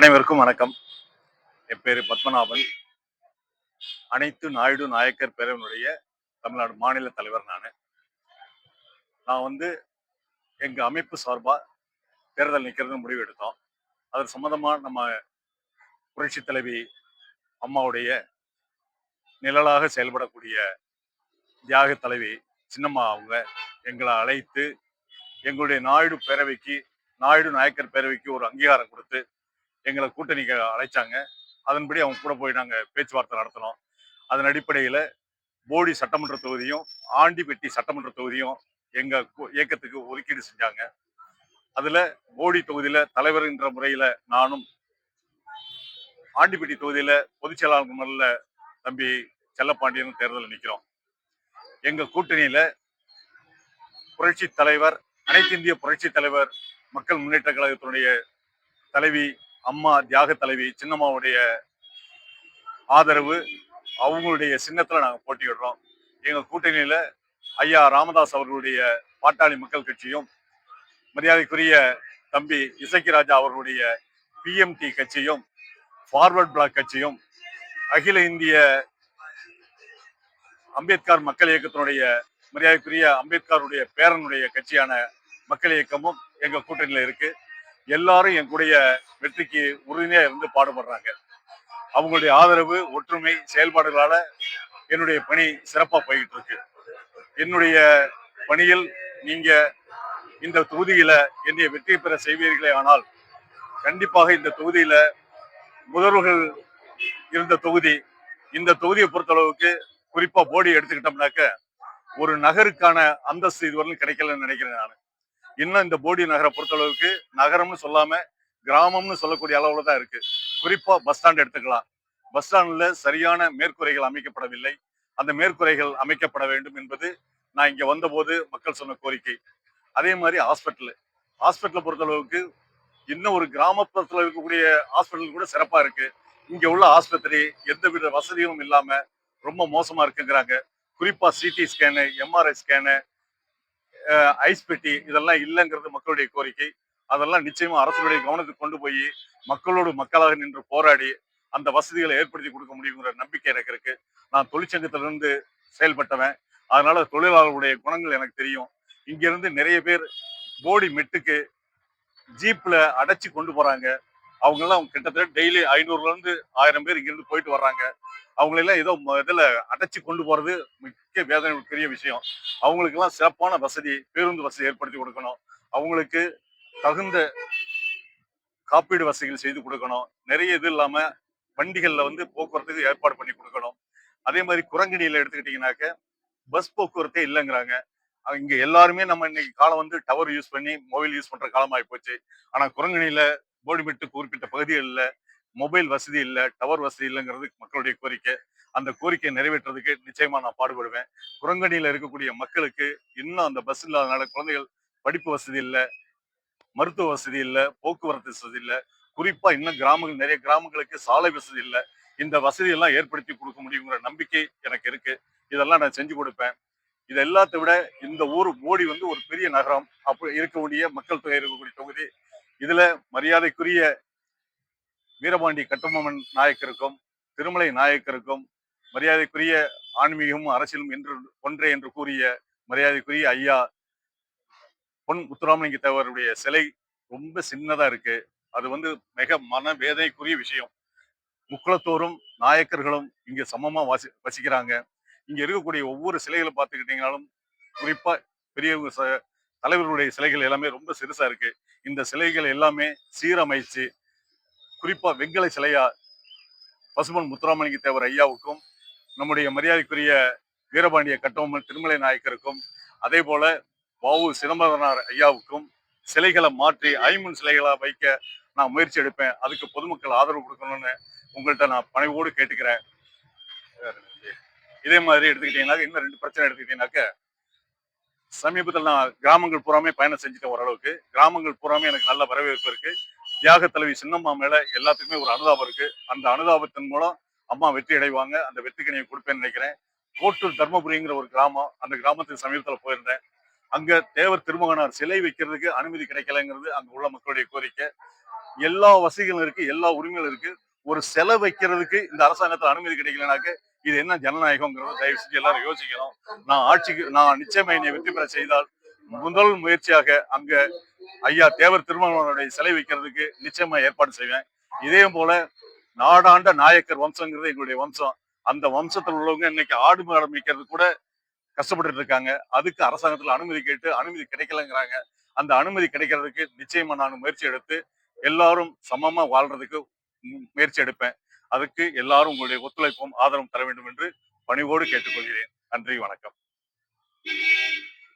அனைவருக்கும் வணக்கம். என் பேரு பத்மநாபன். அனைத்து நாயுடு நாயக்கர் பேரவையினுடைய தமிழ்நாடு மாநில தலைவர் நானு. நான் எங்க அமைப்பு சார்பா தேர்தல் நிக்கிறதுன்னு முடிவு எடுத்தோம். அது சம்பந்தமா நம்ம புரட்சி தலைவி அம்மாவுடைய நிழலாக செயல்படக்கூடிய தியாக தலைவி சின்னம்மா அவங்க எங்களை அழைத்து எங்களுடைய நாயுடு நாயக்கர் பேரவைக்கு ஒரு அங்கீகாரம் கொடுத்து எங்களை கூட்டணிக்கு அழைச்சாங்க. அதன்படி அவங்க கூட போய் நாங்க பேச்சுவார்த்தை நடத்தினோம். அதன் அடிப்படையில போடி சட்டமன்ற தொகுதியும் ஆண்டிப்பட்டி சட்டமன்ற தொகுதியும் எங்க இயக்கத்துக்கு ஒதுக்கீடு செஞ்சாங்க. அதுல போடி தொகுதியில தலைவர் என்ற முறையில நானும், ஆண்டிப்பட்டி தொகுதியில பொதுச் செயலாளர் முறையில தம்பி செல்லப்பாண்டியனும் தேர்தலில் நிக்கிறோம். எங்க கூட்டணியில புரட்சி தலைவர், அனைத்து இந்திய புரட்சி தலைவர் மக்கள் முன்னேற்ற கழகத்தினுடைய தலைவி அம்மா தியாக தலைவி சின்னம்மாவுடைய ஆதரவு, அவங்களுடைய சின்னத்துல நாங்க போட்டியிடுறோம். எங்க கூட்டணியில ஐயா ராமதாஸ் அவர்களுடைய பாட்டாளி மக்கள் கட்சியும், மரியாதைக்குரிய தம்பி இசக்கி ராஜா அவர்களுடைய பிஎம்டி கட்சியும், ஃபார்வர்ட் பிளாக் கட்சியும், அகில இந்திய அம்பேத்கர் மக்கள் இயக்கத்தினுடைய மரியாதைக்குரிய அம்பேத்கருடைய பேரனுடைய கட்சியான மக்கள் இயக்கமும் எங்க கூட்டணியில இருக்கு. எல்லாரும் எங்களுடைய வெற்றிக்கு உறுதுணையா இருந்து பாடுபடுறாங்க. அவங்களுடைய ஆதரவு, ஒற்றுமை செயல்பாடுகளால என்னுடைய பணி சிறப்பா போய்கிட்டு இருக்கு. என்னுடைய பணியில் நீங்க இந்த தொகுதியில என்னை வெற்றி பெற செய்வீர்களே ஆனால் கண்டிப்பாக இந்த தொகுதியில முதல்வர்கள் இருந்த தொகுதி, இந்த தொகுதியை பொறுத்தளவுக்கு குறிப்பா போடி எடுத்துக்கிட்டோம்னாக்க ஒரு நகருக்கான அந்தஸ்து இதுவரையும் கிடைக்கலன்னு நினைக்கிறேன் நான். இன்னும் இந்த போடி நகரை பொறுத்தளவுக்கு நகரம்னு சொல்லாம கிராமம்னு சொல்லக்கூடிய அளவுல தான் இருக்கு. குறிப்பா பஸ் ஸ்டாண்ட் எடுத்துக்கலாம். பஸ் ஸ்டாண்ட்ல சரியான மேற்கூரைகள் அமைக்கப்படவில்லை. அந்த மேற்கூரைகள் அமைக்கப்பட வேண்டும் என்பது நான் இங்க வந்தபோது மக்கள் சொன்ன கோரிக்கை. அதே மாதிரி ஹாஸ்பிட்டலை பொறுத்தளவுக்கு இன்னும் ஒரு கிராமப்புறத்துல இருக்கக்கூடிய ஹாஸ்பிட்டல் கூட சிறப்பா இருக்கு. இங்க உள்ள ஆஸ்பத்திரி எந்தவித வசதியும் இல்லாம ரொம்ப மோசமா இருக்குங்கிறாங்க. குறிப்பா CT scan, MRI scan, ice பெட்டி இதெல்லாம் இல்லைங்கிறது மக்களுடைய கோரிக்கை. அதெல்லாம் நிச்சயமா அரசுடைய கவனத்துக்கு கொண்டு போய் மக்களோடு மக்களாக நின்று போராடி அந்த வசதிகளை ஏற்படுத்தி கொடுக்க முடியுங்கிற நம்பிக்கை எனக்கு இருக்கு. நான் தொழிற்சங்கத்திலிருந்து செயல்பட்டவன். அதனால தொழிலாளர்களுடைய குணங்கள் எனக்கு தெரியும். இங்க இருந்து நிறைய பேர் போடி மெட்டுக்கு ஜீப்ல அடைச்சு கொண்டு போறாங்க. அவங்க எல்லாம் கிட்டத்தட்ட டெய்லி 500ல இருந்து 1000 பேர் இங்க இருந்து போயிட்டு வர்றாங்க. அவங்களெல்லாம் ஏதோ இதுல அடைச்சு கொண்டு போறது மிக்க வேதனை பெரிய விஷயம். அவங்களுக்கு எல்லாம் சிறப்பான வசதி, பேருந்து வசதி ஏற்படுத்தி கொடுக்கணும். அவங்களுக்கு தகுந்த காப்பீடு வசதிகள் செய்து கொடுக்கணும். நிறைய இது இல்லாம வண்டிகள்ல போக்குவரத்துக்கு ஏற்பாடு பண்ணி கொடுக்கணும். அதே மாதிரி குரங்கணியில எடுத்துக்கிட்டீங்கன்னாக்க பஸ் போக்குவரத்தே இல்லைங்கிறாங்க. இங்க எல்லாருமே நம்ம இன்னைக்கு காலம் டவர் யூஸ் பண்ணி மொபைல் யூஸ் பண்ற காலமாகி போச்சு. ஆனா குரங்கணியில போடிமெட்டு குறிப்பிட்ட பகுதிகளில் மொபைல் வசதி இல்லை, டவர் வசதி இல்லைங்கிறது மக்களுடைய கோரிக்கை. அந்த கோரிக்கையை நிறைவேற்றுறதுக்கு நிச்சயமா நான் பாடுபடுவேன். குரங்கணியில இருக்கக்கூடிய மக்களுக்கு இன்னும் அந்த பஸ் இல்லாதனால குழந்தைகள் படிப்பு வசதி இல்லை, மருத்துவ வசதி இல்லை, போக்குவரத்து வசதி இல்லை. குறிப்பா இன்னும் நிறைய கிராமங்களுக்கு சாலை வசதி இல்லை. இந்த வசதி எல்லாம் ஏற்படுத்தி கொடுக்க முடியுங்கிற நம்பிக்கை எனக்கு இருக்கு. இதெல்லாம் நான் செஞ்சு கொடுப்பேன். இது எல்லாத்தை விட இந்த ஊர் போடி ஒரு பெரிய நகரம், அப்படி இருக்கக்கூடிய மக்கள் தொகை இருக்கக்கூடிய தொகுதி. இதுல மரியாதைக்குரிய வீரபாண்டி கட்டபொம்மன் நாயக்கருக்கும், திருமலை நாயக்கருக்கும், மரியாதைக்குரிய ஆன்மீகமும் அரசியலும் என்று ஒன்றே என்று கூறிய மரியாதைக்குரிய ஐயா பொன் முத்துராமலிங்க தேவருடைய சிலை ரொம்ப சின்னதா இருக்கு. அது மிக மன வேதனைக்குரிய விஷயம். முக்குளத்தோரும் நாயக்கர்களும் இங்க சமமா வசிக்கிறாங்க. இங்க இருக்கக்கூடிய ஒவ்வொரு சிலைகளை பார்த்துக்கிட்டீங்கன்னாலும், குறிப்பா பெரியவங்க தலைவர்களுடைய சிலைகள் எல்லாமே ரொம்ப சிறுசா இருக்கு. இந்த சிலைகள் எல்லாமே சீரமைச்சு, குறிப்பா வெங்கல சிலையா பசுமன் முத்துராமலிங்க தேவர் ஐயாவுக்கும், நம்முடைய மரியாதைக்குரிய வீரபாண்டிய கட்டபொம்மன் திருமலை நாயக்கருக்கும், அதே போல வஉ சிதம்பரனார் ஐயாவுக்கும் சிலைகளை மாற்றி ஐம்பொன் சிலைகளா வைக்க நான் முயற்சி எடுப்பேன். அதுக்கு பொதுமக்கள் ஆதரவு கொடுக்கணும்னு உங்கள்கிட்ட நான் பணிவோடு கேட்டுக்கிறேன். இதே மாதிரி எடுத்துக்கிட்டீங்கன்னா இன்னும் 2 பிரச்சனை எடுத்துக்கிட்டீங்கன்னாக்க, சமீபத்தில் நான் கிராமங்கள் பூராமே பயணம் செஞ்சுட்டேன். ஓரளவுக்கு கிராமங்கள் பூராமே எனக்கு நல்ல வரவேற்பு இருக்கு. தியாக தலைவி சின்னம்மா மேல எல்லாத்துக்குமே ஒரு அனுதாபம் இருக்கு. அந்த அனுதாபத்தின் மூலம் அம்மா வெற்றி அடைவாங்க. அந்த வெற்றிக்கு நீங்க கொடுப்பேன்னு நினைக்கிறேன். கோட்டூர் தர்மபுரிங்கிற ஒரு கிராமம், அந்த கிராமத்துக்கு சமீபத்தில் போயிருந்தேன். அங்க தேவர் திருமகனார் சிலை வைக்கிறதுக்கு அனுமதி கிடைக்கலங்கிறது அங்க உள்ள மக்களுடைய கோரிக்கை. எல்லா வசதிகளும் இருக்கு, எல்லா உரிமைகளும் இருக்கு. ஒரு செலை வைக்கிறதுக்கு இந்த அரசாங்கத்துல அனுமதி கிடைக்கலனாக்க இது என்ன ஜனநாயகம்ங்கிறத தயவு செஞ்சு எல்லாரும் யோசிக்கணும். நான் நிச்சயமா என்னை வெற்றி பெற செய்தால் முதல் முயற்சியாக அங்க ஐயா தேவர் திருமாவளவனுடைய சிலை வைக்கிறதுக்கு நிச்சயமா ஏற்பாடு செய்வேன். இதே போல நாடாண்ட நாயக்கர் வம்சங்கிறது எங்களுடைய வம்சம். அந்த வம்சத்தில் உள்ளவங்க இன்னைக்கு ஆடு மாடு மேய்க்கிறது கூட கஷ்டப்பட்டுட்டு இருக்காங்க. அதுக்கு அரசாங்கத்துல அனுமதி கேட்டு அனுமதி கிடைக்கலங்கிறாங்க. அந்த அனுமதி கிடைக்கிறதுக்கு நிச்சயமா நான் முயற்சி எடுத்து எல்லாரும் சமமா வாழ்றதுக்கு முயற்சி எடுப்பேன். அதுக்கு எல்லாரும் உங்களுடைய ஒத்துழைப்பும் ஆதரவும் தர வேண்டும் என்று பணிவோடு கேட்டுக்கொள்கிறேன். நன்றி, வணக்கம்.